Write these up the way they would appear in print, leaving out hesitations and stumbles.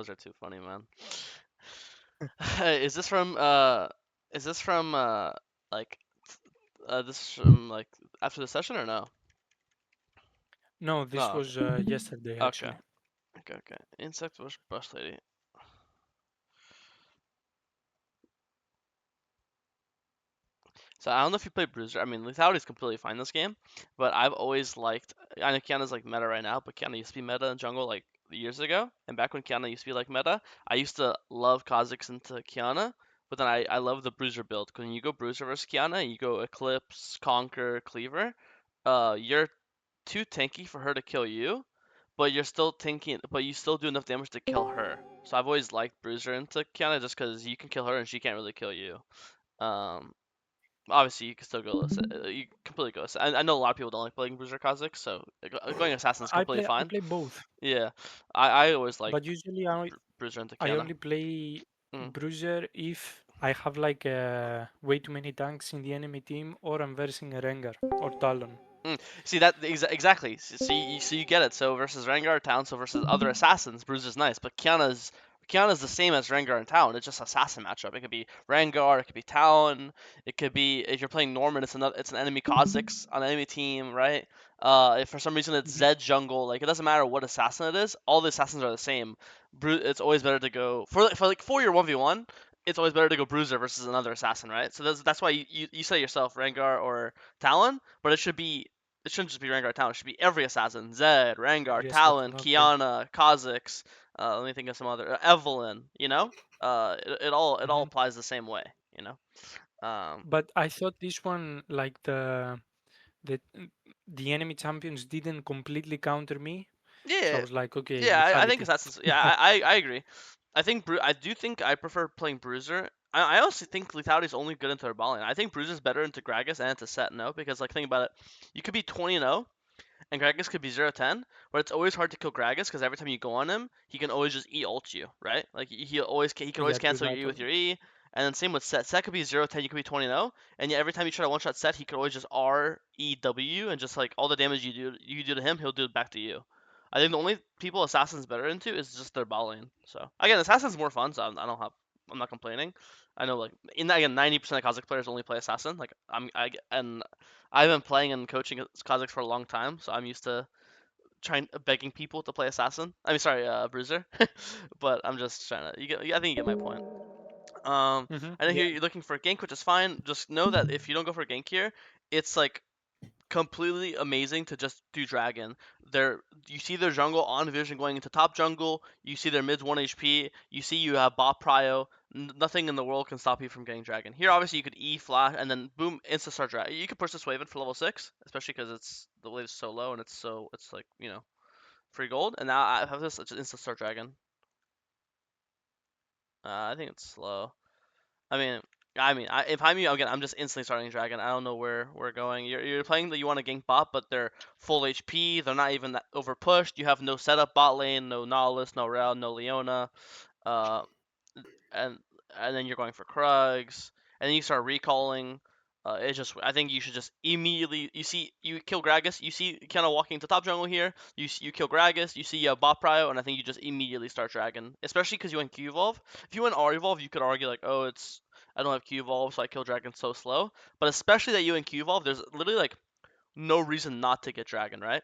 those are too funny, man. Is this from is this from like this is from like after the session or no? No, this Oh, was yesterday okay. actually. Okay. Insect bush lady. So I don't know if you play Bruiser. I mean, lethality is completely fine this game, but I've always liked. I know Kiana's like meta right now, but Kiana used to be meta in jungle like years ago. And back when Kiana used to be like meta, I used to love Kha'Zix into Kiana. But then I love the Bruiser build. Because when you go Bruiser versus Kiana, you go Eclipse, Conquer, Cleaver. You're too tanky for her to kill you, but you're still tanking. But you still do enough damage to kill her. So I've always liked Bruiser into Kiana just because you can kill her and she can't really kill you. Um, Obviously, you can still go. You completely go. I know a lot of people don't like playing Bruiser Kha'Zix, so going Assassin is completely I fine. play both, Yeah, I always like but usually Bruiser into I Kiana. only play Mm. Bruiser if I have like way too many tanks in the enemy team or I'm versing a Rengar or Talon. See that exactly. So you get it. So versus Rengar Town, so versus other assassins, Bruiser's nice, but Kiana's the same as Rengar and Town. It's just assassin matchup. It could be Rengar, it could be Town, it could be if you're playing Norman, it's an enemy Kha'Zix on an enemy team, right? If for some reason it's Mhm. Zed jungle, like it doesn't matter what assassin it is, all the assassins are the same. It's always better to go for your 1v1. It's always better to go Bruiser versus another assassin, right? So that's why you say yourself Rengar or Talon, but it shouldn't just be Rengar Talon. It should be every assassin. Zed, Rengar, Every Talon, assassin, okay. Kiana, Kha'Zix. Let me think of some other. Evelyn. You know. It all Mhm. applies the same way. You know. Um. But I thought this one, like the the enemy champions didn't completely counter me, so I Yeah. was like, okay, Yeah. I think lethality. assassins. Yeah. I agree. I do think I prefer playing Bruiser. I honestly think lethality is only good into her balling. I think Bruiser's better into Gragas and into Set No because like think about it, you could be 20-0 and Gragas could be 0-10, but it's always hard to kill Gragas because every time you go on him, he can always just E ult you, right? Like he can always Yeah, true cancel your that. E with your E, and then same with Set. Set could be 0-10, you could be 20-0, and yet every time you try to one shot Set, he could always just R E W and just like all the damage you do to him, he'll do it back to you. I think the only people Assassin's better into is just their ball lane. So again, Assassin's more fun, so I'm not complaining. I know like in that again, 90% of Kha'Zix players only play Assassin. Like and I've been playing and coaching Kha'Zix for a long time, so I'm used to trying begging people to play Assassin. I mean, sorry, Bruiser. But I'm just trying to. I think you get my point. I know Yeah. here you're looking for a gank, which is fine. Just know that if you don't go for a gank here, it's like completely amazing to just do dragon. You see their jungle on vision going into top jungle. You see their mids 1 HP. You see you have bot prio. Nothing in the world can stop you from getting dragon. Here, obviously, you could E flash and then boom, insta start dragon. You could push this wave in for level 6, especially because the wave is so low and it's like free gold. And now I have this insta start dragon. I think it's slow. I mean, if I'm you, again, I'm just instantly starting dragon. I don't know where we're going. You're playing that you want to gank bot, but they're full HP. They're not even that over pushed. You have no setup bot lane, no Nautilus, no Rell, no Leona, uh, and and then you're going for Krugs, and then you start recalling. I think you should just immediately. You kill Gragas. You see kind of walking to top jungle here. You kill Gragas. You see bot prio, and I think you just immediately start dragon. Especially because you went Q evolve. If you went R evolve, you could argue like, oh, I don't have Q evolve, so I kill dragon so slow. But especially that you went Q evolve, there's literally like no reason not to get dragon, right?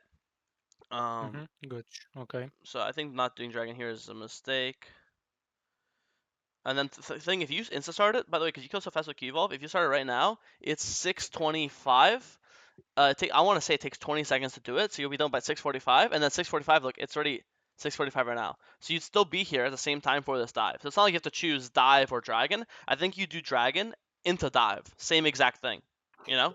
Um, Good. Okay. so I think not doing dragon here is a mistake. And then the thing, if you insta start it, by the way, because you kill so fast with Q evolve, if you start it right now, it's 6:25. I want to say it takes 20 seconds to do it, so you'll be done by 6:45, and then 6:45, look, it's already 6:45 right now. So you'd still be here at the same time for this dive. So it's not like you have to choose dive or dragon. I think you do dragon into dive, same exact thing, you know.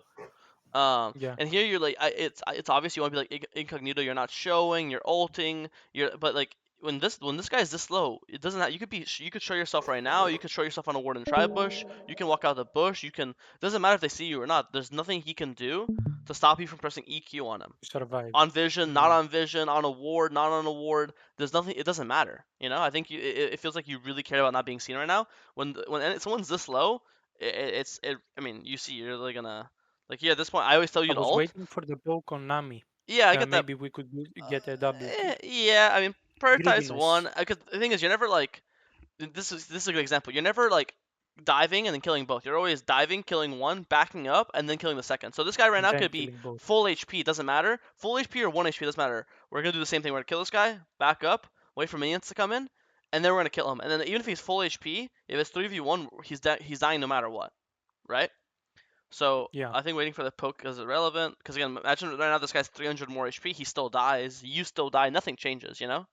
Yeah. And here you're like, it's obvious you want to be like incognito. You're not showing. You're ulting. But like when this guy is this low, it doesn't have, you could show yourself right now. You could show yourself on a ward and tribe bush. You can walk out of the bush. It doesn't matter if they see you or not. There's nothing he can do to stop you from pressing EQ on him. Survive. On vision, not Mm. on vision, on a ward, not on a ward. There's nothing. It doesn't matter. I think it feels like you really care about not being seen right now. When someone's this low, I mean, you see, you're really gonna like here at this point. I always tell I you to was ult. waiting for the poke on Nami. Yeah, I get that. Maybe we could get a W. Yeah, I mean, prioritize greediness. one because the thing is, you're never like this is a good example. You're never like diving and then killing both. You're always diving, killing one, backing up, and then killing the second. So this guy right now Then could be killing both. full HP, doesn't matter. Full HP or 1 HP doesn't matter. We're gonna do the same thing. We're gonna kill this guy, back up, wait for minions to come in, and then we're gonna kill him. And then even if he's full HP, if it's 3v1, he's dying no matter what, right? So Yeah. I think waiting for the poke is irrelevant. Because again, imagine right now this guy's 300 more HP, he still dies. You still die. Nothing changes, you know.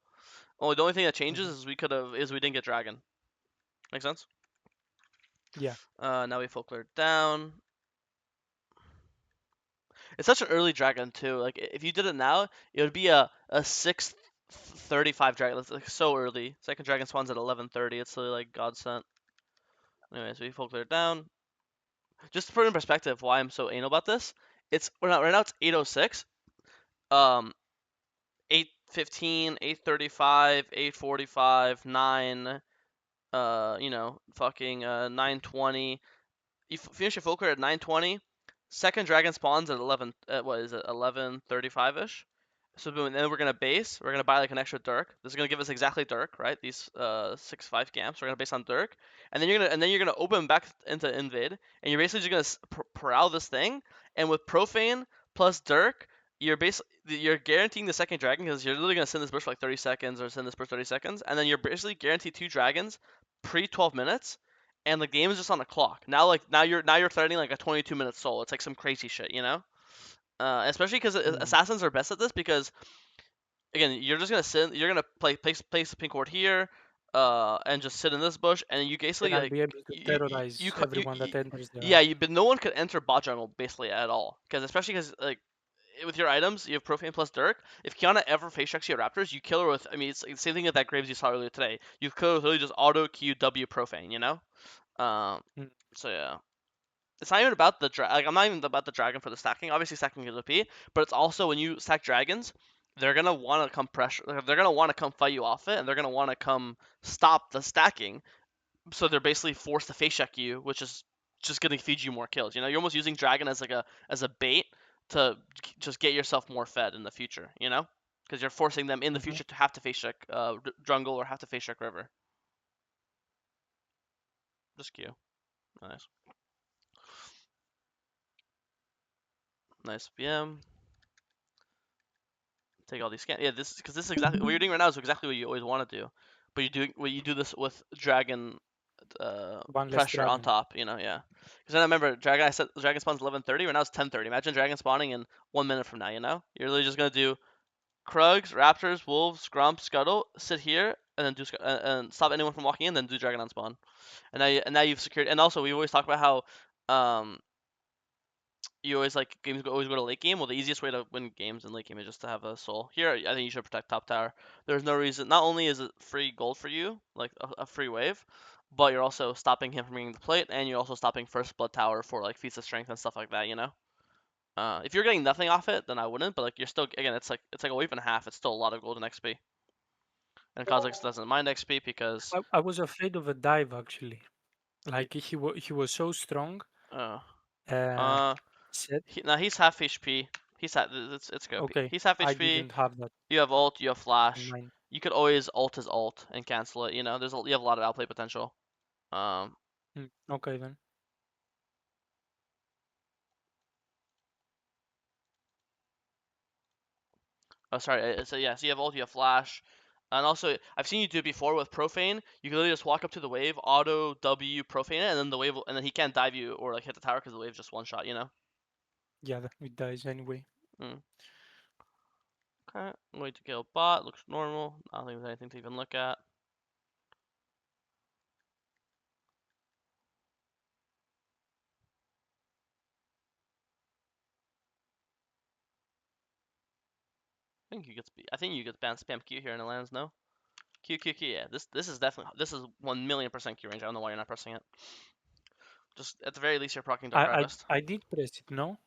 Only the only thing that changes Mhm. is we didn't get dragon. Make sense? Yeah. Now we full cleared down. It's such an early dragon too. Like if you did it now, it would be a 6:35 dragon. That's like so early. Second dragon spawns at 11:30. It's really like God sent. Anyways, we full cleared down. Just to put it in perspective, why I'm so anal about this. It's right now it's 8:06. 8:15, 8:35, 8:45, 9. Fucking 9:20. You finish your full clear at 9:20. Second dragon spawns at 11. What is it? 11:35 ish. So then we're gonna base. We're gonna buy like an extra Dirk. This is gonna give us exactly Dirk, right? These 6/5 camps. We're gonna base on Dirk, and then you're gonna open back into Invade, and you're basically just gonna prowl this thing. And with Profane plus Dirk, you're guaranteeing the second dragon because you're literally gonna send this bush for like 30 seconds or send this bush 30 seconds, and then you're basically guaranteed two dragons pre 12 minutes, and the game is just on a clock. Now you're threatening like a 22-minute soul. It's like some crazy shit, you know? Especially because Mm. assassins are best at this because again, you're just gonna sit. You're gonna place a pink ward here, and just sit in this bush, and you Then basically I'll like be able to terrorize everyone you that enters yeah, the. you but no one could enter bot jungle basically at all because especially because like with your items, you have Profane plus Dirk. If Kiana ever face checks you at Raptors, you kill her with. I mean, it's like the same thing with that Graves you saw earlier today. You kill her with literally just auto Q W Profane, you know. Um. Mm. So yeah. It's not even about the like I'm not even about the dragon for the stacking. Obviously stacking is OP, but it's also when you stack dragons, they're gonna want to come pressure. They're gonna want to come fight you off it, and they're gonna want to come stop the stacking. So they're basically forced to face check you, which is just gonna feed you more kills. You know, you're almost using dragon as like a bait to just get yourself more fed in the future. You know, because you're forcing them in the Mhm. future to have to face check jungle or have to face check river. Just Q. Nice. Nice BM. Take all these scans. Yeah, this is exactly what you're doing right now is exactly what you always want to do, but you do this with dragon One less pressure on dragon. top. You know, yeah. Because then I remember dragon. I said dragon spawns 11:30. Right now it's 10:30. Imagine dragon spawning in 1 minute from now. You know, you're literally just gonna do Krugs, Raptors, Wolves, Grump, Scuttle, sit here, and then and stop anyone from walking in, then do dragon on spawn. And now you've secured. And also we always talk about how you always like games always go to late game. Well, the easiest way to win games in late game is just to have a soul. Here, I think you should protect top tower. There's no reason. Not only is it free gold for you, like a free wave, but you're also stopping him from getting the plate, and you're also stopping first blood tower for like feats of strength and stuff like that. You know. If you're getting nothing off it, then I wouldn't. But like you're still again, it's like a wave and a half. It's still a lot of golden XP. And Kha'Zix doesn't mind XP because I was afraid of a dive actually. Like he was so strong. uh Uh, uh set. now he's half HP. It's good. Okay, He's half I HP. didn't have that You have ult, you have in flash. mind. You could always ult his ult and cancel it. You know, you have a lot of outplay potential. Um, Mm. Okay then. oh sorry. So yeah, so you have ult, you have flash, and also I've seen you do it before with profane. You can literally just walk up to the wave, auto W profane it, and then the wave, and then he can't dive you or like hit the tower because the wave's just one shot. You know. Yeah, it dies anyway. Mm. Okay. Wait to kill bot. Looks normal. I don't think there's anything to even look at. I think you get ban spam Q here in the lands. No. Q Q Q. Yeah. This is 1,000,000% Q range. I don't know why you're not pressing it. Just at the very least, you're proccing Dark I I Harvest. I did press it. No.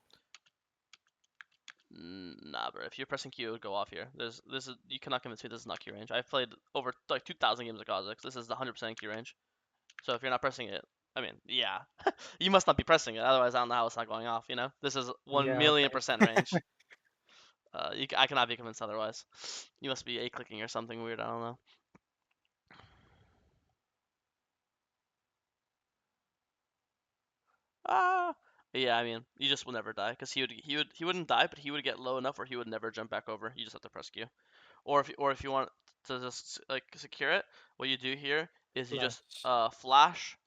Nah, bro. If you're pressing Q, it would go off here. This is you cannot convince me this is not Q range. I've played over like 2,000 games of Kha'Zix. This is the 100% Q range. So if you're not pressing it, I mean, yeah, you must not be pressing it. Otherwise, I don't know how it's not going off. You know, this is one Yeah. million Okay. percent range. I cannot be convinced otherwise. You must be a-clicking or something weird. I don't know. Ah, yeah. I mean, you just will never die because he wouldn't die, but he would get low enough where he would never jump back over. You just have to press Q. Or if you want to just like secure it, what you do here is you just Flash. flash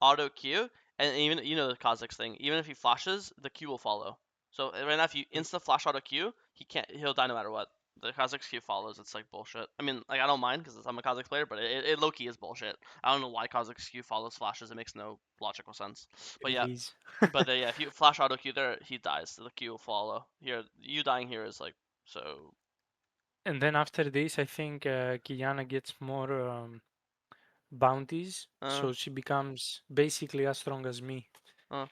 auto Q, and even you know the Kha'Zix thing. Even if he flashes, the Q will follow. So right now, if you Mm, instant flash auto Q, he'll die no matter what. The Kha'Zix Q follows. It's like bullshit. I mean, like I don't mind because I'm a Kha'Zix player, but it low key is bullshit. I don't know why Kha'Zix Q follows flashes. It makes no logical sense. But It yeah, is. yeah, if you flash auto Q there, he dies. So the Q will follow. Here, you dying here is like so. And then after this, I think Kiana gets more bounties, Uh, so she becomes basically as strong as me. uh.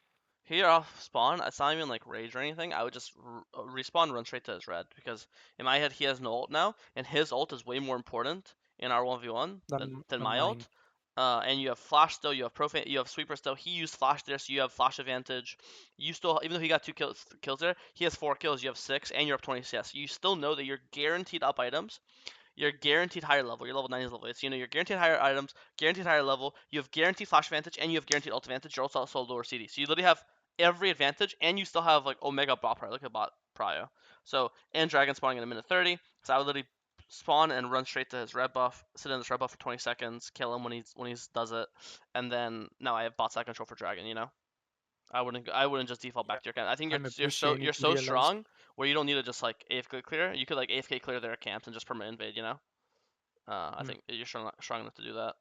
Here off spawn, it's not even like rage or anything. I would just respawn, run straight to his red because in my head he has no ult now, and his ult is way more important in our 1v1 than Than my mine. ult. And you have flash still, you have profane, you have sweeper still. He used flash there, so you have flash advantage. You still, even though he got two kills there, he has 4 kills. You have 6, and you're up 20 CS. You still know that you're guaranteed up items. You're guaranteed higher level. You're level 90 is level 8. So you know you're guaranteed higher items, guaranteed higher level. You have guaranteed flash advantage, and you have guaranteed ult advantage. You're also lower CD. So you literally have every advantage, and you still have like Omega bot prio. Look at bot prio. So and dragon spawning in a minute 30. So I would literally spawn and run straight to his red buff, sit in this red buff for 20 seconds, kill him when he does it, and then now I have bot side control for dragon. You know. I wouldn't just default Yeah, back to your camp. I think you're I'm you're so appreciating you're it to so realize. strong where you don't need to just like AFK clear. You could like AFK clear their camps and just permanent invade. You know. I Mm. think you're strong enough to do that.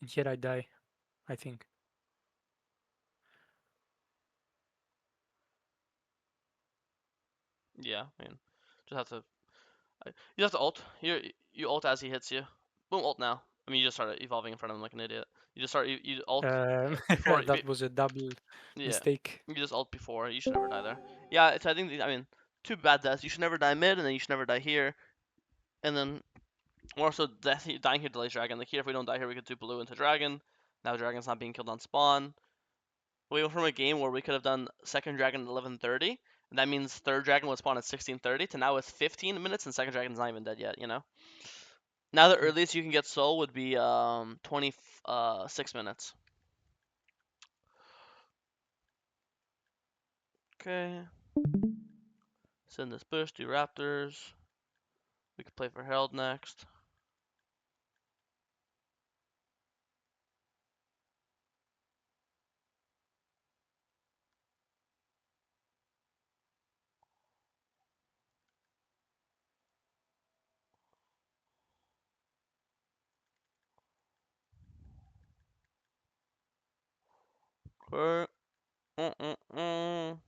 And here I die, I think. Yeah, I mean, just have to. You have to ult. You ult as he hits you. Boom, ult now. I mean, you just start evolving in front of him like an idiot. You just start you ult before. That was a double Yeah, mistake. you just ult before. You should never die there. Yeah, I think. I mean, two bad deaths. You should never die mid, and then you should never die here. And then more so, dying here delays dragon. Like here, if we don't die here, we could do blue into dragon. Now dragon's not being killed on spawn. We went from a game where we could have done second dragon at 11:30, and that means third dragon would spawn at 16:30, to now with 15 minutes and second dragon's not even dead yet. You know. Now the Mm. earliest you can get soul would be 26 minutes. Okay. Send this bush, do raptors. We could play for Herald next. Okay. Mm-mm-mm.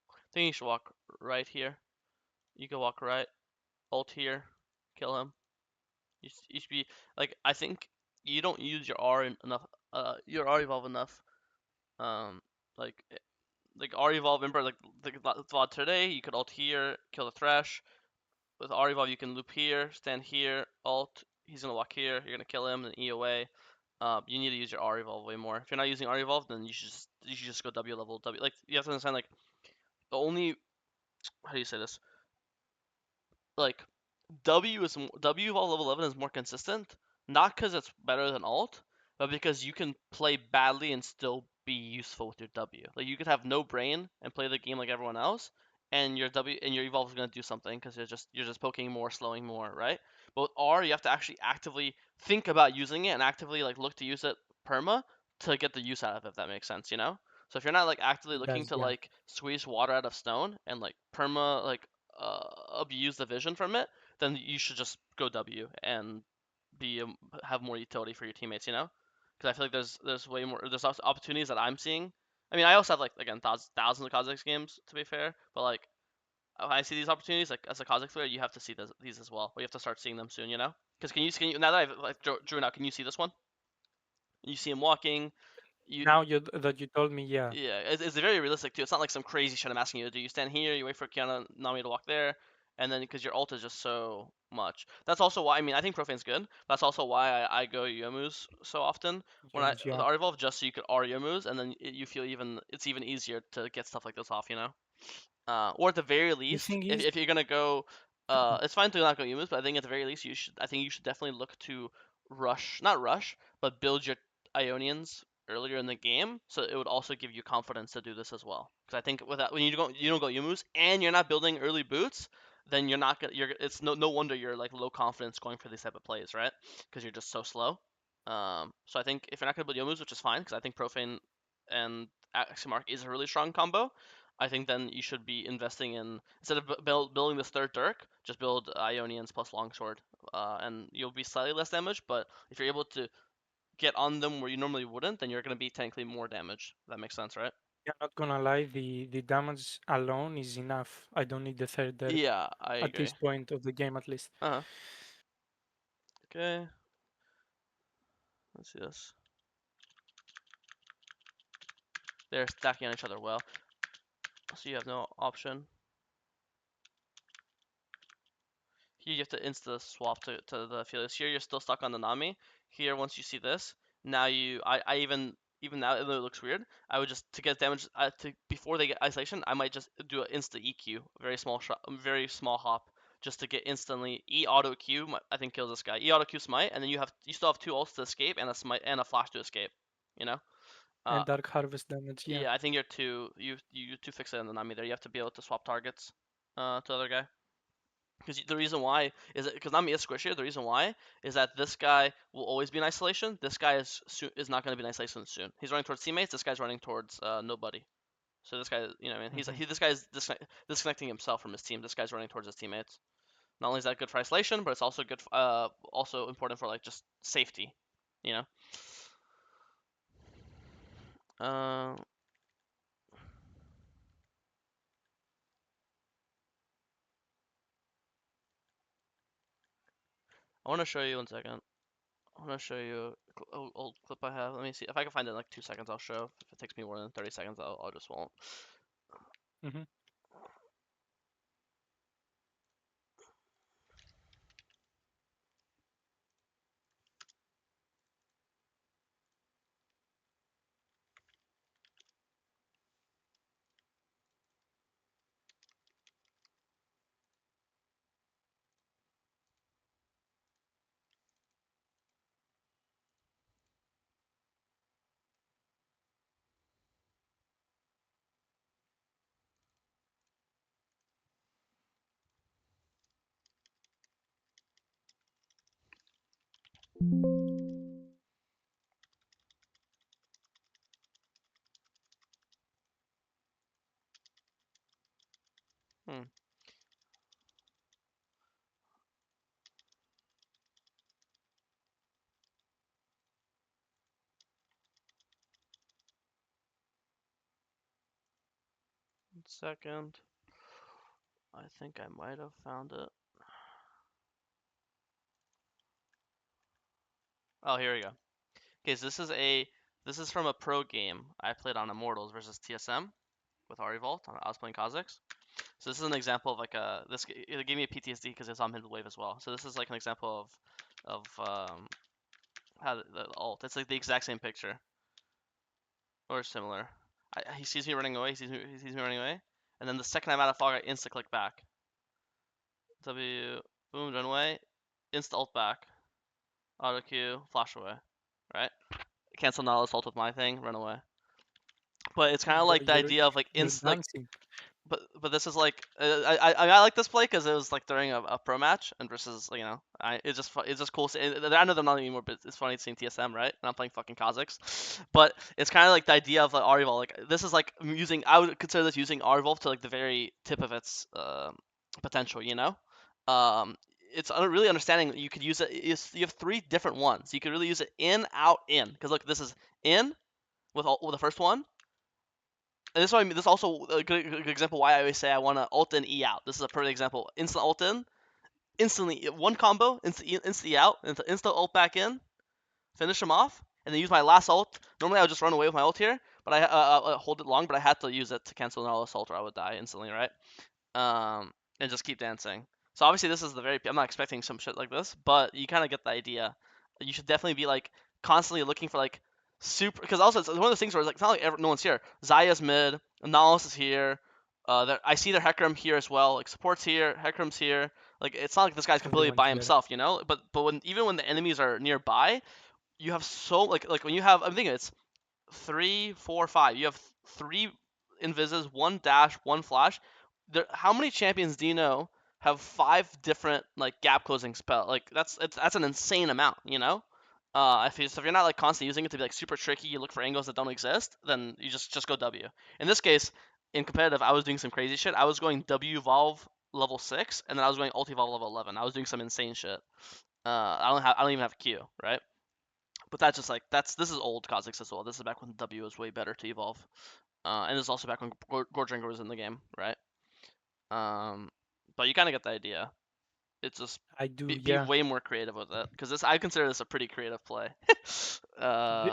I think you should walk right here. You can walk right, ult here, kill him. You should be like, I think you don't use your R enough. Your R evolve enough. Um, like R evolve. Remember, like the VOD today, you could ult here, kill the Thresh. With R evolve, you can loop here, stand here, ult. He's gonna walk here. You're gonna kill him, then E away. You need to use your R evolve way more. If you're not using R evolve, then you should just go W level W. Like you have to understand, like the only, how do you say this? Like W evolve level 11 is more consistent, not because it's better than alt, but because you can play badly and still be useful with your W. Like you could have no brain and play the game like everyone else, and your W and your evolve is gonna do something because you're just poking more, slowing more, right? But with R, you have to actually actively think about using it and actively like look to use it perma to get the use out of it. If that makes sense, you know. So if you're not like actively It looking does, to yeah. like squeeze water out of stone and like perma like abuse the vision from it, then you should just go W and be have more utility for your teammates. You know, because I feel like there's way more there's also opportunities that I'm seeing. I mean, I also have like again thousands of Kha'Zix games to be fair, but like when I see these opportunities, like as a Kha'Zix player, you have to see these as well. But you have to start seeing them soon. You know, because can you now that I've like drew it out, can you see this one? You see him walking. You Now that you told me, yeah. Yeah, it's very realistic too. It's not like some crazy shit I'm asking you to do. You stand here, you wait for Kiana Nami to walk there, and then because your ult is just so much. That's also why, I mean, I think Profane's good. That's also why I go Youmuu's so often when I James, yeah. the Art Evolve, just so you could R Youmuu's, and then you feel it's even easier to get stuff like this off, you know. Or at the very The least, thing is, if you're gonna go, it's fine to not go Youmuu's, but I think at the very least I think you should definitely look to not rush, but build your Ionians earlier in the game, so it would also give you confidence to do this as well. Because I think with that, when you don't go Youmuu's and you're not building early boots, then you're not gonna it's no wonder you're like low confidence going for these type of plays, right? Because you're just so slow. So I think if you're not gonna build Youmuu's, which is fine, because I think Profane and Aximark is a really strong combo. I think then you should be investing in, instead of building this third Dirk, just build Ionians plus Longsword, and you'll be slightly less damage. But if you're able to get on them where you normally wouldn't, then you're gonna be technically more damage. That makes sense, right? yeah, not gonna lie, the damage alone is enough. I don't need the third Dirk Yeah, I at agree. this point of the game, at least. Uh-huh. Okay. Let's see this. They're stacking on each other well, so you have no option. Here you have to insta swap to the Felix. Here you're still stuck on the Nami. Here, once you see this, now I even now it looks weird. I would just, to get damage to before they get isolation, I might just do an insta EQ, very small shot, very small hop, just to get instantly E auto Q. I think kills this guy. E auto Q smite, and then you still have two ults to escape and a smite and a flash to escape. You know. Uh, And Dark Harvest damage, yeah. yeah, I think you're too fixated on the Nami there. You have to be able to swap targets to the other guy. Because the reason why is that because Nami is squishy. The reason why is that this guy will always be in isolation. This guy is not going to be in isolation soon. He's running towards teammates. This guy's running towards nobody. So this guy, you know, I mean, Hmm. this guy is disconnecting himself from his team. This guy's running towards his teammates. Not only is that good for isolation, but it's also good, also important for like just safety. You know. Uh, I want to show you 1 second. I want to show you an old clip I have. Let me see if I can find it in like 2 seconds. I'll show. If it takes me more than 30 seconds, I'll just won't. Hmm. Hmm. Second. I think I might have found it. Oh, here we go. Okay, so this is from a pro game I played on Immortals versus TSM with Arivolt. I was playing Kha'Zix. So this is an example of like it gave me a PTSD because it's on Wave as well. So this is like an example of how the ult. It's like the exact same picture or similar. He sees me running away. He sees me running away, and then the second I'm out of fog, I insta click back. W, boom, run away, insta ult back, auto Q, flash away, right? Cancel Nautilus ult with my thing, run away. But it's kind of Bro, like the idea of like you're like dancing. but this is like I like this play because it was like during a pro match and versus you know it's just cool. I know they're not anymore, but it's funny seeing TSM, right? And I'm playing fucking Kha'Zix, but it's kind of like the idea of like Arivol. Like this is like using, I would consider this using Arivol to like the very tip of its potential, you know. Um, it's really understanding that you could use it. You have three different ones. You could really use it in, out, in. Because look, this is in with the first one, and this is what I mean. This is also a good example why I always say I want to ult in, E out. This is a perfect example. Instant ult in, instantly one combo, instant E out, instant ult back in, finish him off, and then use my last ult. Normally I would just run away with my ult here, but I hold it long, but I had to use it to cancel another assault or I would die instantly, right? and just keep dancing. So obviously this is the very I'm not expecting some shit like this, but you kind of get the idea. You should definitely be like constantly looking for like super because also it's one of those things where it's like it's not like no one's here. Zaya's mid, Nalos is here. I see their Hecarim here as well. Like support's here, Hecarim's here. Like it's not like this guy's completely Everyone's by there. himself, you know. But when even when the enemies are nearby, you have so like when you have I'm thinking it's 3, 4, 5. You have 3 invises, 1 dash, 1 flash. How many champions do you know have 5 different like gap closing spell? Like that's an insane amount, you know. If you're not like constantly using it to be like super tricky, you look for angles that don't exist, then you just go W. In this case, in competitive, I was doing some crazy shit. I was going W Evolve level 6, and then I was going Ulti Evolve level 11. I was doing some insane shit. I don't even have Q, right? But that's just like this is old Kha'Zix as well. This is back when W was way better to evolve, and this is also back when Goredrinker was in the game, right? Um, but you kind of get the idea. It's just I do, be yeah. way more creative with it because this I consider this a pretty creative play.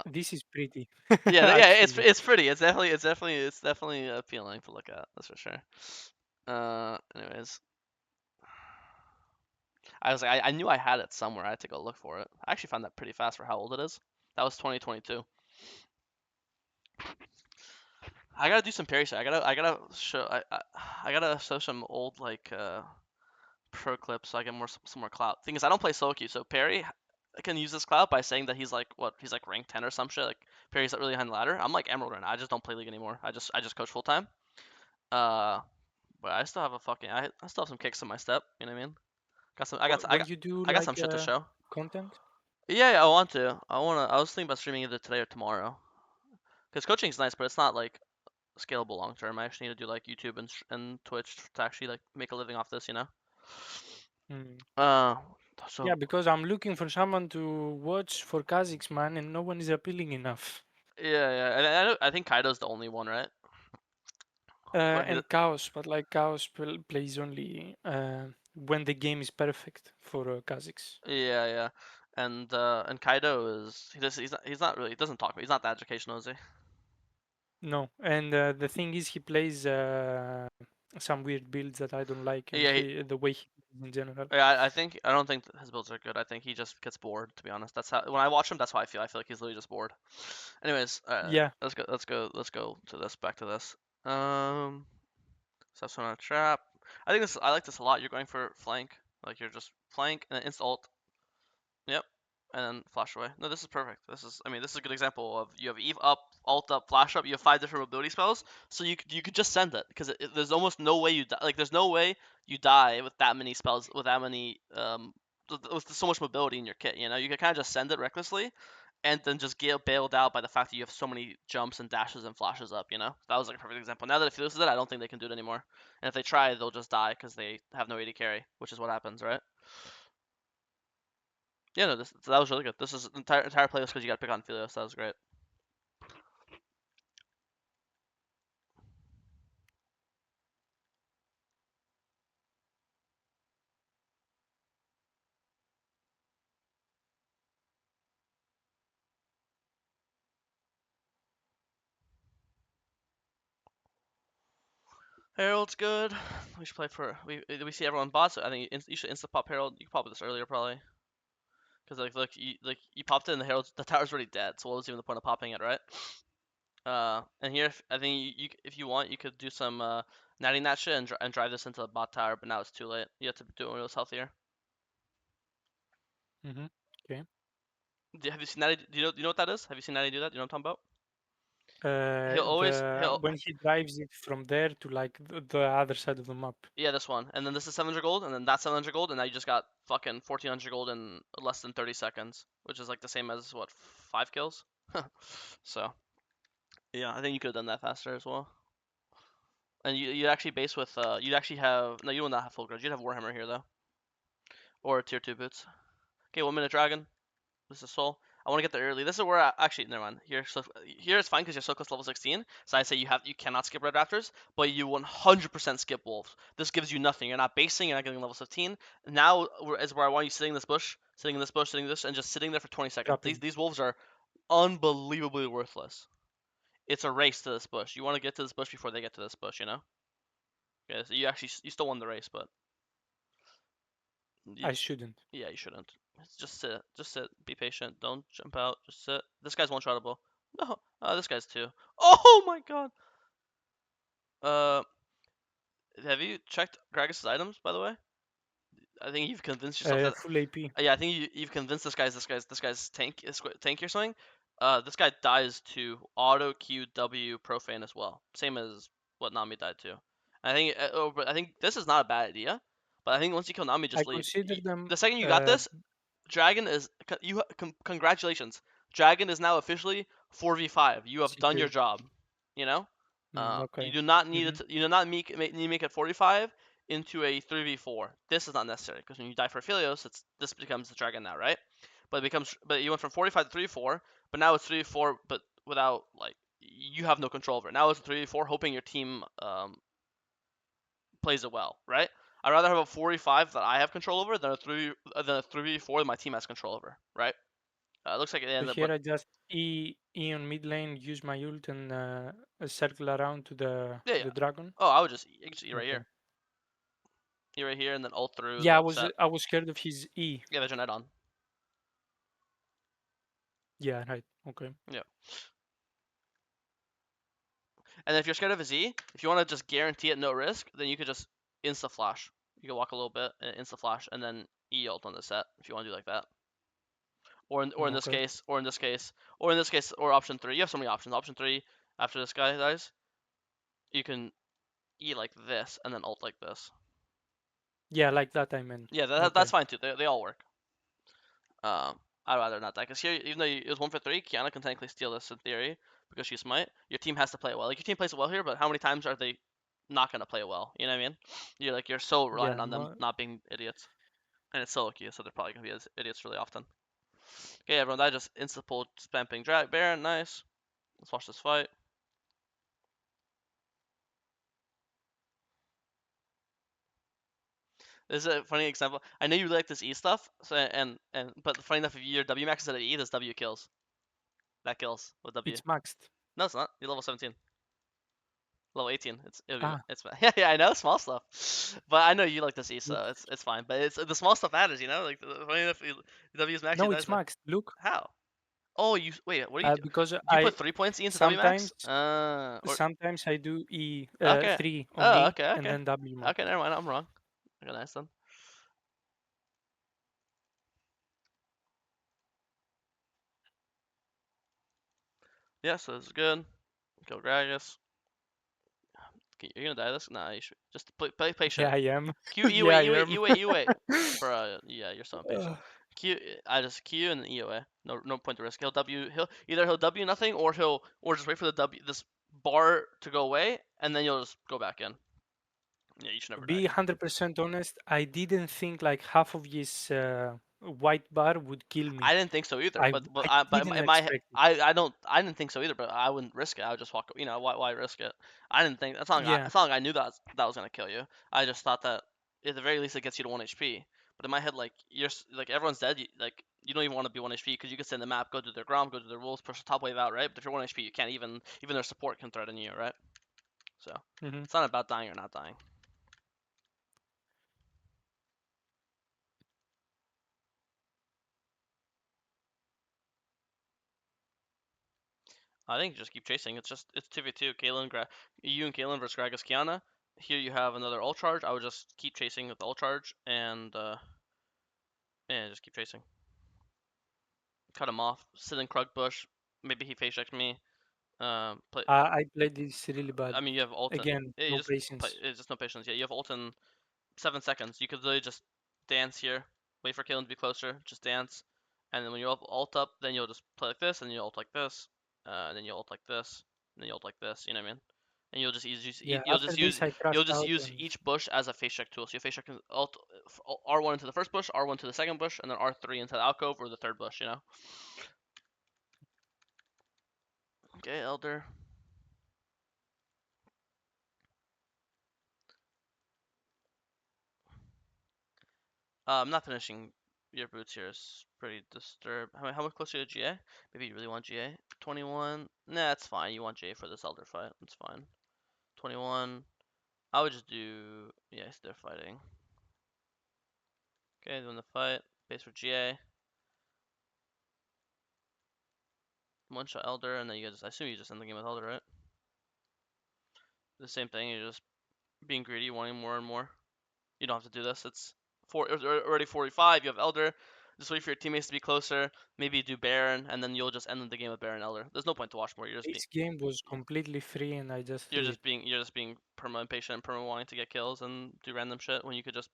This is pretty, Yeah, yeah, actually. it's pretty. It's definitely appealing to look at. That's for sure. Anyways, I was like, I knew I had it somewhere. I had to go look for it. I actually found that pretty fast for how old it is. That was 2022. I gotta do some parry shit. I gotta show some old like pro clips so I get some more clout. Thing is, I don't play solo queue, so Perry I can use this clout by saying that he's like rank 10 or some shit. Like Perry's not really high in the ladder. I'm like Emerald right now. I just don't play League anymore. I just coach full time. Uh, but I still have I still have some kicks in my step. You know what I mean? Got some When you do I got like some shit to show. content, Yeah, yeah, I want to. I was thinking about streaming either today or tomorrow. Cause coaching's nice, but it's not like scalable long term. I actually need to do like YouTube and Twitch to actually like make a living off this, you know. mm, Uh, yeah, so because I'm looking for someone to watch for Kha'Zix, man, and no one is appealing enough. yeah, yeah. I think Kaido's the only one, right? But he, And Chaos, but like Chaos plays only when the game is perfect for Kha'Zix. yeah, yeah. And Kaido is he's not really he doesn't talk. He's not that educational, is he? No, and the thing is, he plays some weird builds that I don't like, and Yeah, the way he plays in general. yeah. I don't think his builds are good. I think he just gets bored. To be honest, that's how when I watch him, that's how I feel. I feel like he's literally just bored. Anyways, Yeah, let's go to this. Back to this. Steps on a trap. I like this a lot. You're going for flank, like you're just flank and then insta ult. Yep, and then flash away. No, this is perfect. This is a good example of you have Eve up, ult up, flash up. You have 5 different mobility spells, so you could just send it because there's almost no way you die. Like there's no way you die with that many spells, with that many with so much mobility in your kit. You know, you can kind of just send it recklessly, and then just get bailed out by the fact that you have so many jumps and dashes and flashes up. You know, that was like a perfect example. Now that if you lose it, I don't think they can do it anymore. And if they try, they'll just die because they have no AD carry, which is what happens, right? Yeah, no, that was really good. This is entire playlist because you got to pick on Philios. That was great. Herald's good. We should play for we see everyone bots. So I think you should insta pop Herald. You could pop this earlier probably because like you popped it and the tower's already dead. So what was even the point of popping it, right? And here I think if you want you could do some natty nat shit and drive this into the bot tower, but now it's too late. You have to do it when it was healthier. okay. Have you seen natty? Do you know what that is? Have you seen natty do that? Do you know what I'm talking about? He'll When he drives it from there to like the other side of the map. Yeah, this one. And then this is 700 gold, and then that's 700 gold, and now you just got fucking 1400 gold in less than 30 seconds, which is like the same as what, 5 kills? So, yeah, I think you could have done that faster as well. And you'd actually base with, you'd actually have, no, you would not have full grudge. You'd have Warhammer here though, or tier 2 boots. Okay, 1 minute dragon. This is Soul. I want to get there early. This is where actually never mind. Here it's fine because you're so close to level 16. So I say you cannot skip Red Raptors, but you 100% skip Wolves. This gives you nothing. You're not basing. You're not getting level 15. Now is where I want you sitting in this bush, sitting in this bush, sitting in this, and just sitting there for 20 seconds. These Trapping. these wolves are unbelievably worthless. It's a race to this bush. You want to get to this bush before they get to this bush. You know. Okay, so you still won the race, but I shouldn't. yeah, you shouldn't. Just sit. Just sit. Be patient. Don't jump out. Just sit. This guy's one-shotable. No. This guy's two. Oh my god. Uh, have you checked Gragas' items, by the way? I think you've convinced yourself that. Full AP. Yeah, I think you've convinced this guy's tank or something. This guy dies to auto Q W profane as well, same as what Nami died to. I think but I think this is not a bad idea, but I think once you kill Nami, I just leave. consider them. The second you got this, Dragon is congratulations. Dragon is now officially 4v5. You have done your Secure. job. You know, you Okay. do not need Hmm. it. You do not need to make it 45 into a 3v4. This is not necessary because when you die for Philios, this becomes the Dragon now, right? But you went from 45 to 3v4, but now it's 3v4, but without like you have no control over it. Now it's 3v4, hoping your team plays it well, right? I'd rather have a 45 that I have control over than a 3v4 that my team has control over, right? It looks like it So ended, here but I just E on mid lane, use my ult and circle around to the yeah, to yeah. the dragon. Oh, I would just E right Okay. here, E right here, and then ult through Yeah, the set. I was scared of his E. Yeah, Vision Net on. Yeah, right. Okay. Yeah. And if you're scared of a Z, if you want to just guarantee it no risk, then you could just insta flash. You can walk a little bit and insta flash, and then E ult on the set if you want to do like that. Or in this Okay. case, or option three. You have so many options. Option three, after this guy dies, you can E like this and then ult like this. Yeah, like that I meant. Yeah, that's Okay. fine too. They all work. I'd rather not die because here, even though it was 1 for 3, Kiana can technically steal this in theory because she's smite. Your team has to play it well. Like your team plays it well here, but how many times are they not gonna play it well? You know what I mean? You're so reliant Yeah. on them not being idiots, and it's solo queue, so they're probably gonna be idiots really often. Okay, everyone, that just insta pull spamping drag Baron. Nice. Let's watch this fight. This is a funny example. I know you like this E stuff, so but funny enough, if your W max is at E, this W kills. That kills with W. It's maxed. No, it's not. You're level 17. Level 18. Ah, It's yeah, I know small stuff, but I know you like to see, so look. it's fine. But it's the small stuff matters, Like funny enough, W's max you No, it's dies by maxed. Look. how? Oh, you wait. What do you do? Because Do you I put 3 points E into W sometimes max? Or sometimes I do E okay. 3 on Oh, E okay, and okay, then W max. okay. Never mind. I'm wrong. Okay, nice then. Yeah, so this is good. Kill Gragas. Okay, you're gonna die this? Nah, you should just play Yeah, patient. I am. Q, you Yeah, wait, I you wait, am. you wait, you wait. Bro, yeah, you're so impatient. Ugh. I just Q and then EOA. No point to risk. He'll W nothing or just wait for the W this bar to go away and then you'll just go back in. Yeah, you should To never die. be 100% honest, I didn't think like half of his white bar would kill me. I didn't think so either, I but didn't in my expect it. I didn't think so either, but I wouldn't risk it. I would just walk. Why risk it? I didn't think Yeah. it's not like I knew that was gonna kill you. I just thought that at the very least it gets you to 1 HP. But in my head, like like everyone's dead. You don't even want to be 1 HP because you could send the map, go to their Grom, go to their wolves, push the top wave out, right? But if you're 1 HP, you can't even their support can threaten you, right? So Hmm. it's not about dying or not dying. I think just keep chasing. It's 2v2. You and Kalen versus Gragas Kiana. Here you have another ult charge. I would just keep chasing with the ult charge and just keep chasing. Cut him off. Sit in Krug bush. Maybe he face checks me. Play. I played this really bad. I mean, you have ult. Again, Yeah, you no just play. patience. It's just no patience. Yeah, you have ult in 7 seconds. You could literally just dance here. Wait for Kalen to be closer. Just dance. And then when you ult up, then you'll just play like this, and you ult like this, and then you ult like this, and then you ult like this. You know what I mean? And Yeah, after this I you'll crashed just out use and each bush as a face check tool. So your face check can alt R1 into the first bush, R1 to the second bush, and then R3 into the alcove or the third bush. Okay, Elder. I'm not finishing your boots here. It's pretty disturbed. How much closer to GA? Maybe you really want GA. 21. Nah, that's fine. You want GA for this Elder fight. That's fine. 21. I would just do, yes, they're fighting. Okay, doing the fight. Base for GA. One shot Elder, and then you guys, I assume you just end the game with Elder, right? The same thing, you're just being greedy, wanting more and more. You don't have to do this. It's already 45. You have Elder. Just wait for your teammates to be closer. Maybe do Baron, and then you'll just end the game with Baron Elder. There's no point to watch more. This game was completely free and I just threw it. You're just being perma impatient and perma wanting to get kills and do random shit when you could just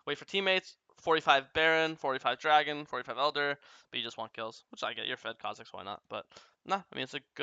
wait for teammates. 45 Baron, 45 Dragon, 45 Elder, but you just want kills, which I get. You're fed Kha'Zix, why not? But nah, I mean it's a good